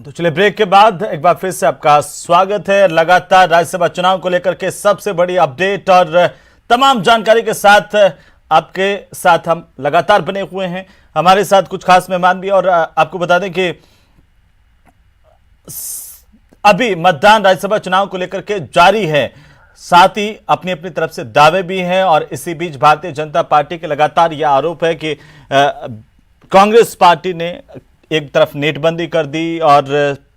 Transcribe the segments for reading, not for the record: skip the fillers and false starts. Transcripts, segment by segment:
तो चलिए ब्रेक के बाद एक बार फिर से आपका स्वागत है। लगातार राज्यसभा चुनाव को लेकर के सबसे बड़ी अपडेट और तमाम जानकारी के साथ आपके साथ हम लगातार बने हुए हैं। हमारे साथ कुछ खास मेहमान भी, और आपको बता दें कि अभी मतदान राज्यसभा चुनाव को लेकर के जारी है, साथ ही अपनी अपनी तरफ से दावे भी हैं। और इसी बीच भारतीय जनता पार्टी के लगातार यह आरोप है कि कांग्रेस पार्टी ने एक तरफ नेटबंदी कर दी और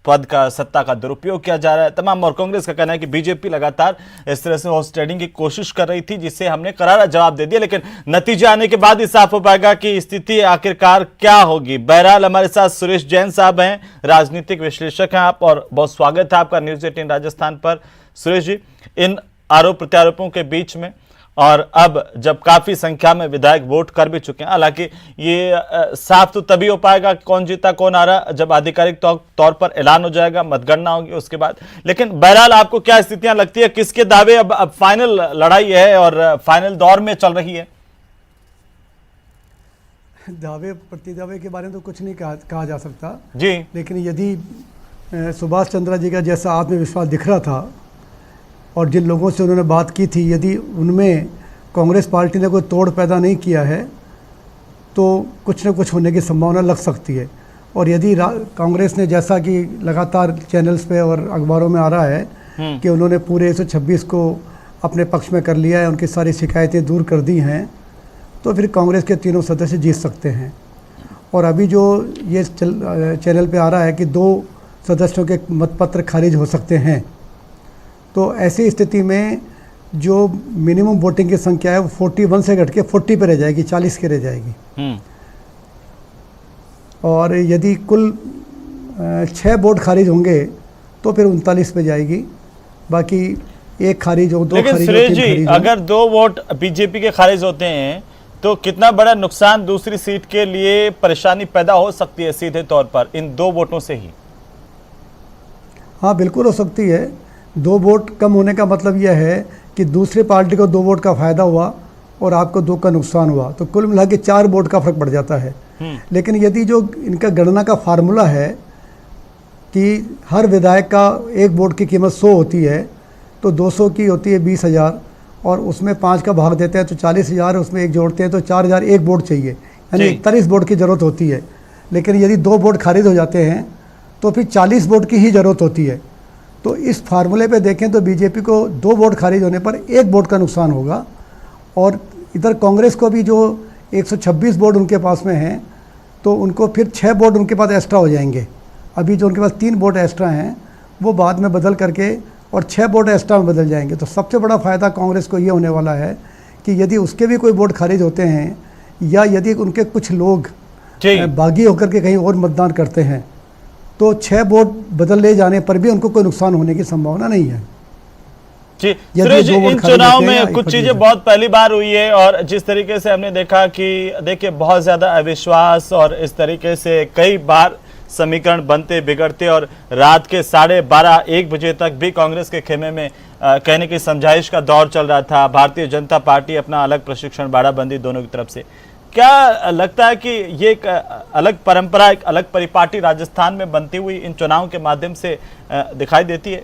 पद का सत्ता का दुरुपयोग किया जा रहा है तमाम। और कांग्रेस का कहना है कि बीजेपी लगातार इस तरह से हॉर्स ट्रेडिंग की कोशिश कर रही थी, जिससे हमने करारा जवाब दे दिया। लेकिन नतीजे आने के बाद ही साफ हो पाएगा कि स्थिति आखिरकार क्या होगी। बहरहाल हमारे साथ सुरेश जैन साहब हैं, राजनीतिक विश्लेषक हैं आप, और बहुत स्वागत है आपका न्यूज 18 राजस्थान पर। सुरेश जी, इन आरोप प्रत्यारोपों के बीच में, और अब जब काफी संख्या में विधायक वोट कर भी चुके हैं, हालांकि ये साफ तो तभी हो पाएगा कि कौन जीता कौन हारा जब आधिकारिक तौर पर ऐलान हो जाएगा, मतगणना होगी उसके बाद। लेकिन बहरहाल आपको क्या स्थितियां लगती है, किसके दावे अब फाइनल लड़ाई है और फाइनल दौर में चल रही है? दावे प्रतिदावे के बारे में तो कुछ नहीं कहा जा सकता जी, लेकिन यदि सुभाष चंद्र जी का जैसा आत्मविश्वास दिख रहा था और जिन लोगों से उन्होंने बात की थी, यदि उनमें कांग्रेस पार्टी ने कोई तोड़ पैदा नहीं किया है तो कुछ न कुछ होने की संभावना लग सकती है। और यदि कांग्रेस ने, जैसा कि लगातार चैनल्स पे और अखबारों में आ रहा है कि उन्होंने पूरे 126 को अपने पक्ष में कर लिया है, उनकी सारी शिकायतें दूर कर दी हैं, तो फिर कांग्रेस के तीनों सदस्य जीत सकते हैं। और अभी जो ये चैनल पे आ रहा है कि 2 सदस्यों के मतपत्र खारिज हो सकते हैं, तो ऐसी स्थिति में जो मिनिमम वोटिंग की संख्या है वो 41 से घट के 40 पे रह जाएगी, 40 के रह जाएगी। और यदि कुल 6 वोट खारिज होंगे तो फिर 39 पे जाएगी, बाकी 1 खारिज हो, 2 लेकिन खारिज हो, सुरेश 3 जी, खारिज हो। अगर 2 वोट बीजेपी के खारिज होते हैं तो कितना बड़ा नुकसान दूसरी सीट के लिए परेशानी पैदा हो सकती है सीधे तौर पर इन 2 वोटों से ही? हाँ, बिल्कुल हो सकती है। 2 वोट कम होने का मतलब यह है कि दूसरी पार्टी को 2 वोट का फायदा हुआ और आपको 2 का नुकसान हुआ, तो कुल मिला के 4 वोट का फर्क पड़ जाता है। लेकिन यदि जो इनका गणना का फार्मूला है कि हर विधायक का 1 वोट की कीमत 100 होती है, तो 200 की होती है 20,000, और उसमें 5 का भाग देते हैं तो 40,000, उसमें 1 जोड़ते हैं तो 4,000 1 वोट चाहिए, यानी 41 वोट की ज़रूरत होती है। लेकिन यदि 2 वोट खारिज हो जाते हैं तो फिर 40 वोट की ही ज़रूरत होती है। तो इस फार्मूले पे देखें तो बीजेपी को 2 वोट खारिज होने पर 1 वोट का नुकसान होगा, और इधर कांग्रेस को भी जो 126 वोट उनके पास में हैं, तो उनको फिर 6 वोट उनके पास एक्स्ट्रा हो जाएंगे। अभी जो उनके पास 3 वोट एक्स्ट्रा हैं वो बाद में बदल करके और 6 वोट एक्स्ट्रा में बदल जाएंगे। तो सबसे बड़ा फ़ायदा कांग्रेस को ये होने वाला है कि यदि उसके भी कोई वोट खारिज होते हैं, या यदि उनके कुछ लोग बागी होकर के कहीं और मतदान करते हैं, तो 6 वोट बदल ले जाने पर भी उनको कोई नुकसान होने की संभावना नहीं है। जी सुरेश जी, इन चुनाव में कुछ चीजें बहुत पहली बार हुई है, और जिस तरीके से हमने देखा कि देखिए बहुत ज्यादा अविश्वास और इस तरीके से कई बार समीकरण बनते बिगड़ते, और रात के 12:30-1 बजे तक भी कांग्रेस के खेमे में कहने की समझाइश का दौर चल रहा था। भारतीय जनता पार्टी अपना अलग प्रशिक्षण, बाड़ाबंदी दोनों की तरफ से। क्या लगता है कि ये एक अलग परंपरा, एक अलग परिपाटी राजस्थान में बनती हुई इन चुनाव के माध्यम से दिखाई देती है?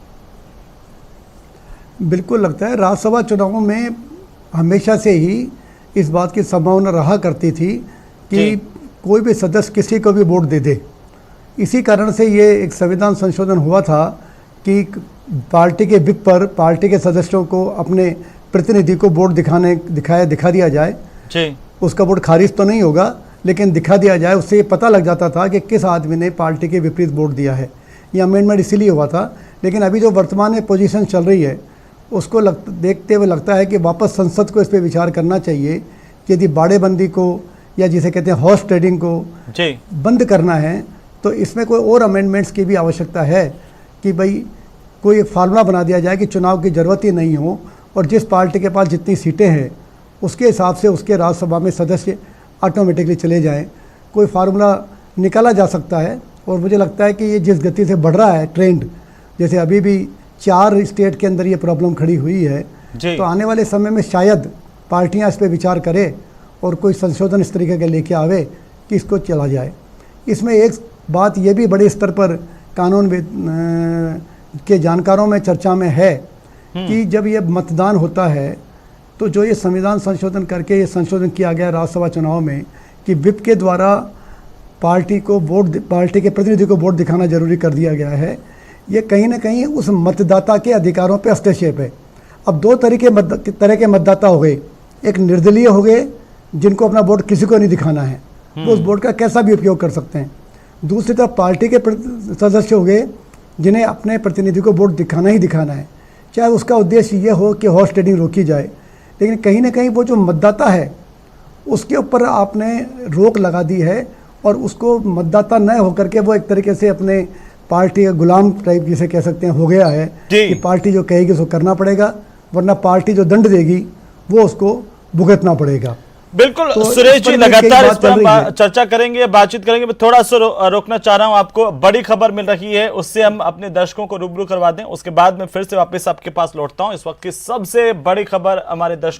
बिल्कुल लगता है। राज्यसभा चुनावों में हमेशा से ही इस बात की संभावना रहा करती थी कि कोई भी सदस्य किसी को भी वोट दे दे। इसी कारण से ये एक संविधान संशोधन हुआ था कि पार्टी के विप पर पार्टी के सदस्यों को अपने प्रतिनिधि को वोट दिखा दिया जाए। उसका वोट खारिज तो नहीं होगा, लेकिन दिखा दिया जाए, उससे ये पता लग जाता था कि किस आदमी ने पार्टी के विपरीत वोट दिया है। ये अमेंडमेंट इसीलिए हुआ था। लेकिन अभी जो वर्तमान में पोजीशन चल रही है उसको देखते हुए लगता है कि वापस संसद को इस पर विचार करना चाहिए कि यदि बाड़ेबंदी को, या जिसे कहते हैं हॉर्स ट्रेडिंग को बंद करना है, तो इसमें कोई और अमेंडमेंट्स की भी आवश्यकता है कि भाई कोई एक फार्मूला बना दिया जाए कि चुनाव की ज़रूरत ही नहीं हो, और जिस पार्टी के पास जितनी सीटें हैं उसके हिसाब से उसके राज्यसभा में सदस्य ऑटोमेटिकली चले जाएं। कोई फार्मूला निकाला जा सकता है। और मुझे लगता है कि ये जिस गति से बढ़ रहा है ट्रेंड, जैसे अभी भी 4 स्टेट के अंदर ये प्रॉब्लम खड़ी हुई है, तो आने वाले समय में शायद पार्टियां इस पर विचार करें और कोई संशोधन इस तरीके के लेके आवे कि इसको चला जाए। इसमें एक बात ये भी बड़े स्तर पर कानून के जानकारों में चर्चा में है कि जब ये मतदान होता है तो जो ये संविधान संशोधन करके ये संशोधन किया गया राज्यसभा चुनाव में कि विप के द्वारा पार्टी के प्रतिनिधि को वोट दिखाना जरूरी कर दिया गया है, ये कहीं ना कहीं उस मतदाता के अधिकारों पे हस्तक्षेप है। अब दो तरह के मतदाता हो गए, एक निर्दलीय हो गए जिनको अपना वोट किसी को नहीं दिखाना है, वो उस वोट का कैसा भी उपयोग कर सकते हैं। दूसरी तरफ पार्टी के सदस्य हो गए जिन्हें अपने प्रतिनिधि को वोट दिखाना ही दिखाना है, चाहे उसका उद्देश्य ये हो कि हॉर्स ट्रेडिंग रोकी जाए, लेकिन कहीं ना कहीं वो जो मतदाता है उसके ऊपर आपने रोक लगा दी है और उसको मतदाता न होकर के वो एक तरीके से अपने पार्टी का गुलाम टाइप जिसे कह सकते हैं हो गया है कि पार्टी जो कहेगी उसको करना पड़ेगा, वरना पार्टी जो दंड देगी वो उसको भुगतना पड़ेगा। बिल्कुल तो सुरेश जी, लगातार इस पर हम है। चर्चा करेंगे, बातचीत करेंगे। मैं थोड़ा सा रोकना चाह रहा हूं आपको, बड़ी खबर मिल रही है उससे हम अपने दर्शकों को रूबरू करवा दें, उसके बाद में फिर से वापस आपके पास लौटता हूं। इस वक्त की सबसे बड़ी खबर हमारे दर्शकों